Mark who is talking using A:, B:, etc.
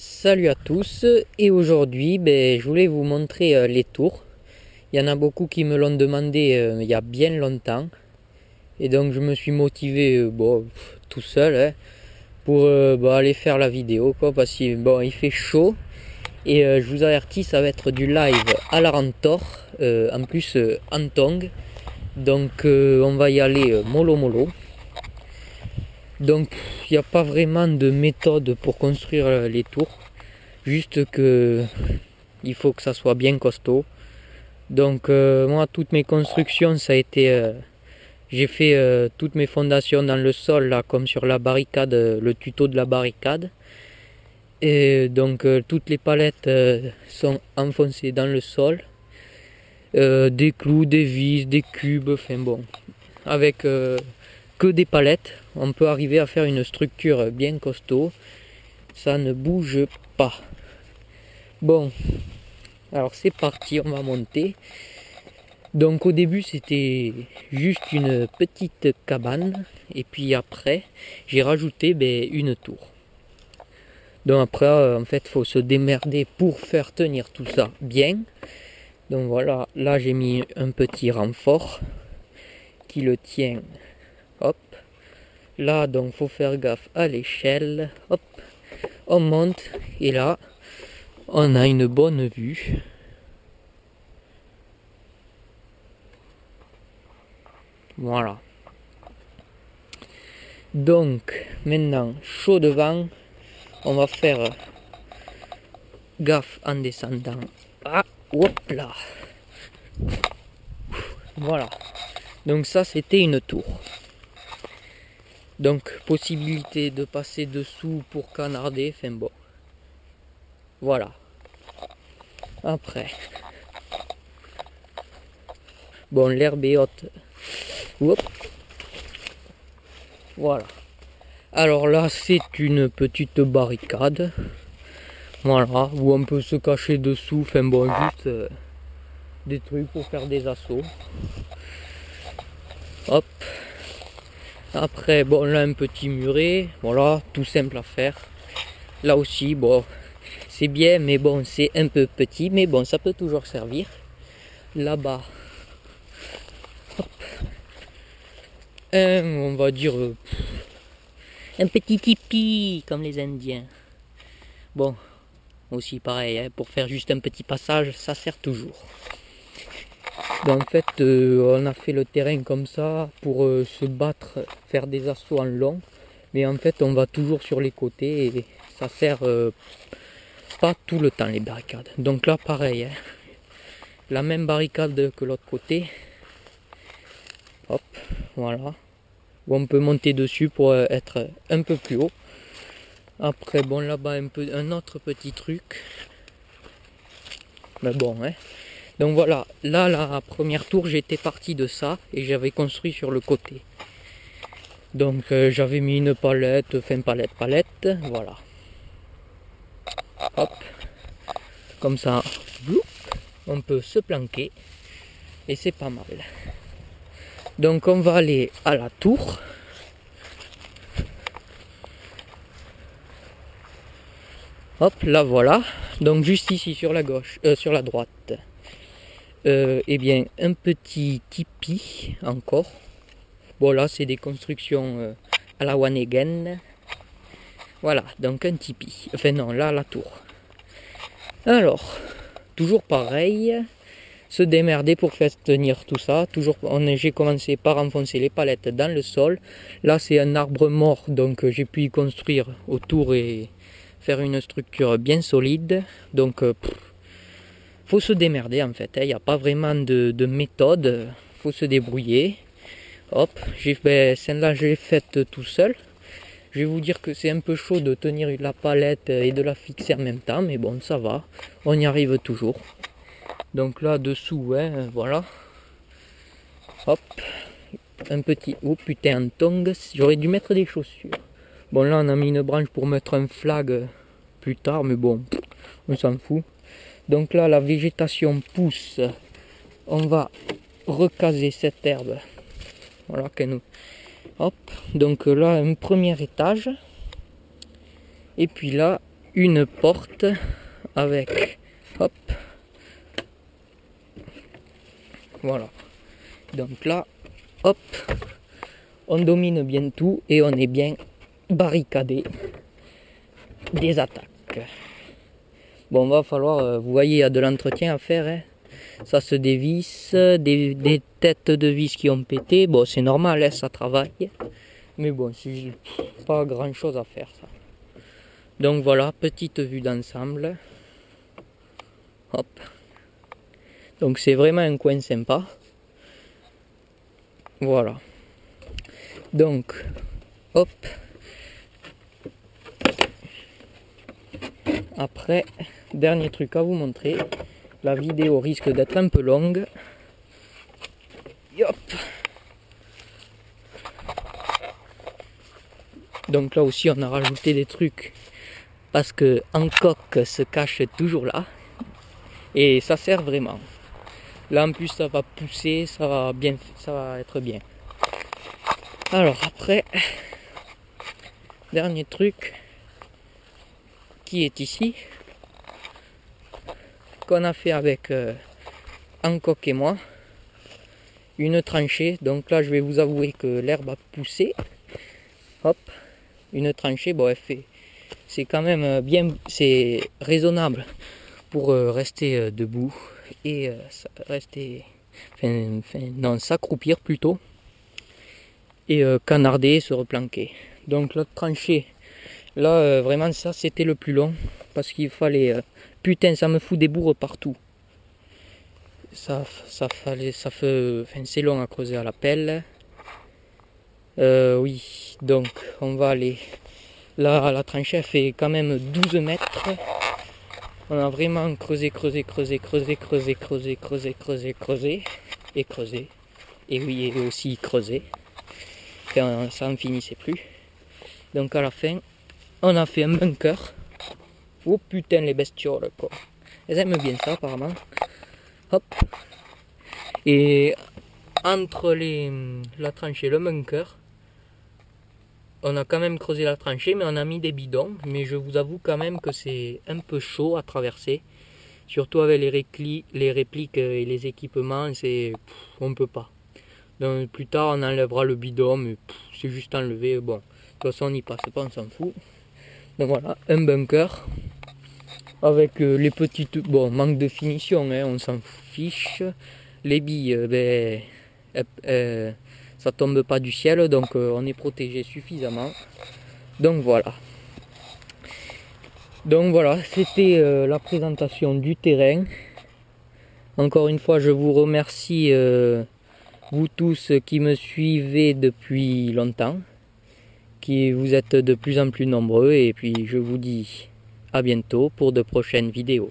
A: Salut à tous, et aujourd'hui je voulais vous montrer les tours. Il y en a beaucoup qui me l'ont demandé il y a bien longtemps, et donc je me suis motivé tout seul, hein, pour aller faire la vidéo quoi, parce qu'il il fait chaud et je vous avertis, ça va être du live à la Rentor, en plus en tong, donc on va y aller mollo mollo. Donc il n'y a pas vraiment de méthode pour construire les tours, juste que il faut que ça soit bien costaud. Donc moi, toutes mes constructions, ça a été j'ai fait toutes mes fondations dans le sol là, comme sur la barricade, le tuto de la barricade. Et donc toutes les palettes sont enfoncées dans le sol, des clous, des vis, des cubes, enfin bon, avec que des palettes, on peut arriver à faire une structure bien costaud. Ça ne bouge pas. Bon, alors c'est parti, on va monter. Donc au début c'était juste une petite cabane, et puis après j'ai rajouté une tour. Donc après en fait faut se démerder pour faire tenir tout ça bien. Donc voilà, là j'ai mis un petit renfort qui le tient. Hop. Là donc faut faire gaffe à l'échelle. Hop. On monte et là on a une bonne vue. Voilà. Donc maintenant chaud devant, on va faire gaffe en descendant. Ah, hop là. Voilà. Donc ça c'était une tour. Donc possibilité de passer dessous pour canarder, enfin bon. Voilà. Après. Bon, l'herbe est haute. Hop. Voilà. Alors là c'est une petite barricade. Voilà, où on peut se cacher dessous, enfin bon, juste des trucs pour faire des assauts. Hop. Après, bon, là un petit muret, voilà, tout simple à faire. Là aussi, bon, c'est bien, mais bon, c'est un peu petit, mais bon, ça peut toujours servir. Là-bas, on va dire, un petit tipi, comme les Indiens. Bon, aussi pareil, hein, pour faire juste un petit passage, ça sert toujours. Donc, en fait, on a fait le terrain comme ça pour se battre, faire des assauts en long. Mais en fait, on va toujours sur les côtés et ça sert pas tout le temps les barricades. Donc là, pareil, hein, la même barricade que l'autre côté. Hop, voilà. Où on peut monter dessus pour être un peu plus haut. Après, bon, là-bas, un autre petit truc. Mais bon, hein. Donc voilà, là, la première tour, j'étais parti de ça et j'avais construit sur le côté. Donc j'avais mis une palette, enfin palette, voilà. Hop, comme ça, on peut se planquer et c'est pas mal. Donc on va aller à la tour. Hop, là voilà. Donc juste ici sur la gauche, sur la droite. Eh bien un petit tipi encore. Bon là c'est des constructions à la Wanegen. Voilà, donc un tipi. Enfin non, là la tour. Alors, toujours pareil, se démerder pour faire tenir tout ça. Toujours, j'ai commencé par enfoncer les palettes dans le sol. Là c'est un arbre mort, donc j'ai pu y construire autour et faire une structure bien solide. Donc faut se démerder en fait, il n'y a pas vraiment de méthode, faut se débrouiller. Hop, celle-là je l'ai faite tout seul. Je vais vous dire que c'est un peu chaud de tenir la palette et de la fixer en même temps, mais bon, ça va, on y arrive toujours. Donc là dessous, hein, voilà. Hop, un petit, oh putain, en tongs, j'aurais dû mettre des chaussures. Bon là on a mis une branche pour mettre un flag plus tard, mais bon, on s'en fout. Donc là la végétation pousse, on va recaser cette herbe. Voilà, hop, donc là un premier étage, et puis là une porte avec, hop, voilà. Donc là, hop, on domine bien tout et on est bien barricadé des attaques. Bon, va falloir, vous voyez, il y a de l'entretien à faire, hein. Ça se dévisse, des têtes de vis qui ont pété, bon c'est normal, hein, ça travaille, mais bon, c'est pas grand chose à faire ça. Donc voilà, petite vue d'ensemble, hop, donc c'est vraiment un coin sympa, voilà, donc, hop, après, dernier truc à vous montrer. La vidéo risque d'être un peu longue. Yop. Donc là aussi on a rajouté des trucs parce que Hancock se cache toujours là. Et ça sert vraiment. Là en plus ça va pousser, ça va être bien. Alors après, dernier truc qui est ici, qu'on a fait avec Hancock et moi, une tranchée. Donc là je vais vous avouer que l'herbe a poussé, hop, une tranchée, bon elle fait, c'est quand même bien, c'est raisonnable pour rester debout et rester, non, s'accroupir plutôt et canarder, se replanquer. Donc l'autre tranchée, là vraiment ça c'était le plus long parce qu'il fallait, putain ça me fout des bourres partout. C'est long à creuser à la pelle. Oui, donc on va aller. Là, la tranchée fait quand même 12 mètres. On a vraiment creusé. Et oui, et aussi creusé. Enfin, ça en finissait plus. Donc à la fin, on a fait un bunker. Oh putain, les bestioles, quoi. Elles aiment bien ça, apparemment. Hop. Et entre la tranchée et le bunker, on a quand même creusé la tranchée, mais on a mis des bidons. Mais je vous avoue quand même que c'est un peu chaud à traverser. Surtout avec les répliques et les équipements, on peut pas. Donc plus tard on enlèvera le bidon, mais c'est juste enlevé. Bon, de toute façon on n'y passe pas, on s'en fout. Donc voilà, un bunker. Avec les petites... Bon, manque de finition, hein, on s'en fiche. Les billes, ça tombe pas du ciel, donc on est protégé suffisamment. Donc voilà. Donc voilà, c'était la présentation du terrain. Encore une fois, je vous remercie, vous tous qui me suivez depuis longtemps. Vous êtes de plus en plus nombreux. Et puis je vous dis à bientôt pour de prochaines vidéos.